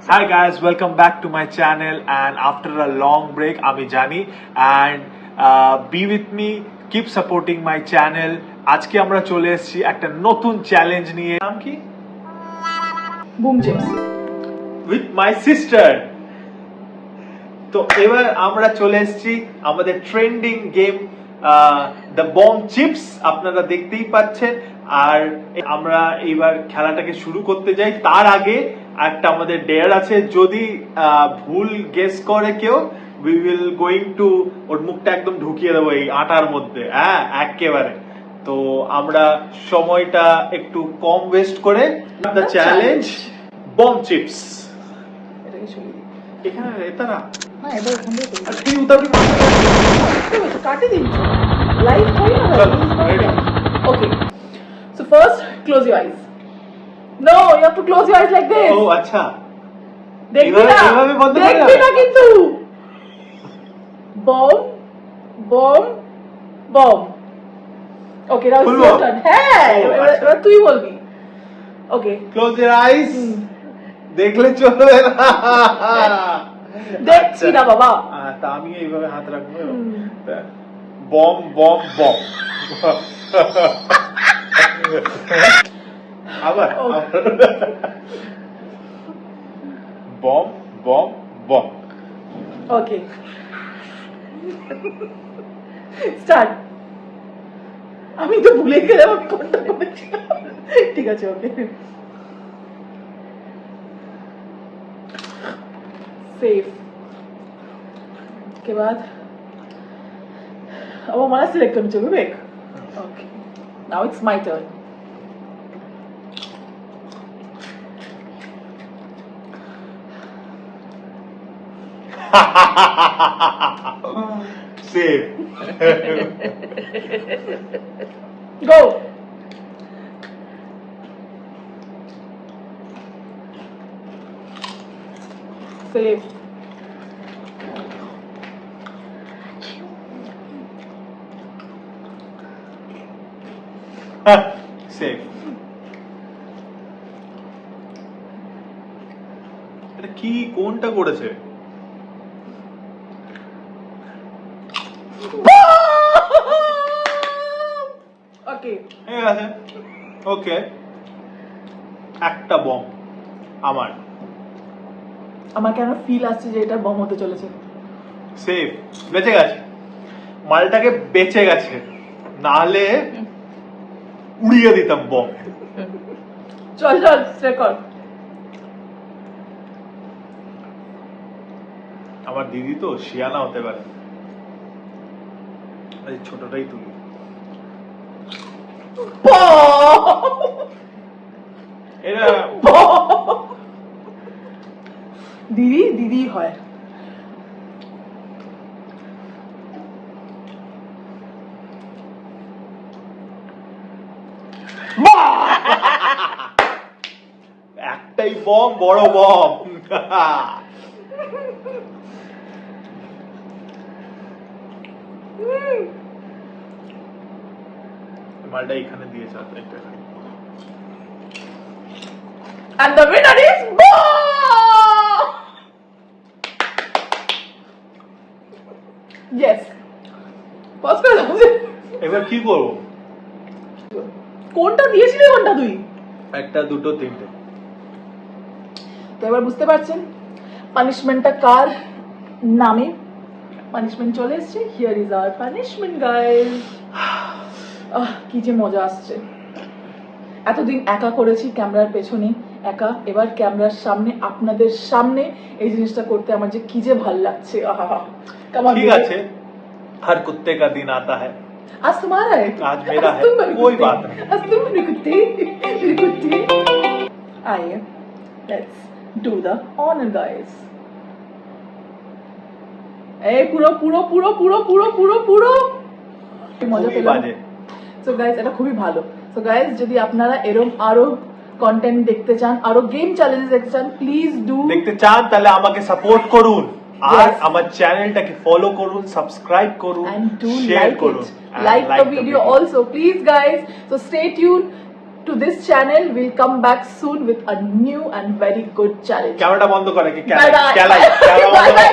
Hi guys, welcome back to my channel and after a long break, আমি জানি and be with me, keep supporting my channel. আজকে আমরা চলে এসেছি একটা নতুন চ্যালেঞ্জ নিয়ে। নাম কি? Boom chips With my sister. তো এবার আমরা চলে এসেছি আমাদের trending game the bomb chips, আপনারা দেখতেই পাচ্ছেন। আর আমরা এইবার খেলাটাকে শুরু করতে যাই তার আগে একটা আমাদের ডেয়ার আছে, যদি ভুল গেস করে কেউ উই উইল গোয়িং টু ওর মুখটা একদম ঢুকিয়ে দেবো এই আটার মধ্যে, হ্যাঁ একেবারে। তো আমরা সময়টা একটু কম ওয়েস্ট করে দ্য চ্যালেঞ্জ বম চিপস এটাকে শুনি এখানে এতারা হ্যাঁ এবার এখান থেকে করি। আর তুই উদাহরণ ঠিক আছে, কাটে দিচ্ছ লাইভ হয় না চল, ready? Okay so first close your eyes no you have to close your eyes like this ও আচ্ছা দেখবি না এভাবে বন্ধ করে দেখবি না কিন্তু বম বম বম ওকে নাও খুলবো? ইউর টার্ন হ্যাঁ ও, এবার আচ্ছা। এবার তুই বলবি ওকে ক্লোজ ইউর আইস, দেখলে চলবে না। দেখছি না বাবা তা আমি এইভাবে হাত রাখবো। বম বম বম আবার bomb bomb bomb okay start আমি তো ভুলে গেলাম আমি কোনটা করেছিলাম ঠিক আছে ওকে सेफ के बाद अब हमारा सिलेक्ट करना चाहिए Vivek okay now it's my turn save go safe save এটা কি কোনটা করেছে? ओके ঠিক আছে ওকে, একটা বম আমার আমার কেন ফিল আসছে যে এটা বম হতে চলেছে সেফ বেঁচে গেছে, মালটাকে বেঁচে গেছে, নাহলে উড়িয়ে দিতাম বম। চল চল স্টে কর আমার দিদি তো শিয়ানা হতে পারে, এই ছোটটাই তুলি। এটা দিদি দিদি হয় একটাই বম, বড় বম। মালটা এখানে দিয়েছে, একটা এখানে। and the winner is bomb yes pause করে দাও এবার কি করবো? কোনটা দিয়েছিলি কোনটা তুই একটা দুটো তিনটে। তো এবার বুঝতে পারছেন পানিশমেন্টটা কার নামে পানিশমেন্ট চলে এসেছে here is our punishment guys কি যে মজা আসছে এতদিন একা করেছি ক্যামেরার পেছনে একা, এবার ক্যামেরার সামনে আপনাদের সামনে এই জিনিসটা করতে আমার যে কি যে ভাল লাগছে আহা ঠিক আছে, हर कुत्ते का दिन आता है। आज तुम्हारा है आज मेरा है, तुम मेरे कोई कुत्ते। बात नहीं। आज तुम मेरे कुत्ते मेरे कुत्ते आइए let's do the honour guys এই পুরো পুরো পুরো পুরো পুরো পুরো পুরো মজা খুবই পেলাম বাজে। সো গাইস এটা খুবই ভালো সো গাইস যদি আপনারা এরকম আরো কন্টেন্ট দেখতে চান আরো গেম চ্যালেঞ্জ দেখতে চান প্লিজ ডু দেখতে চান তাহলে আমাকে সাপোর্ট করুন, আর Yes. আমার চ্যানেলটাকে ফলো করুন, সাবস্ক্রাইব করুন, and do শেয়ার like করুন, it and like the video also please guys so stay tuned to this channel. We'll come back soon with a new and very good challenge. ক্যামেরাটা বন্ধ করে কি Bye bye. ক্যালাই Bye bye.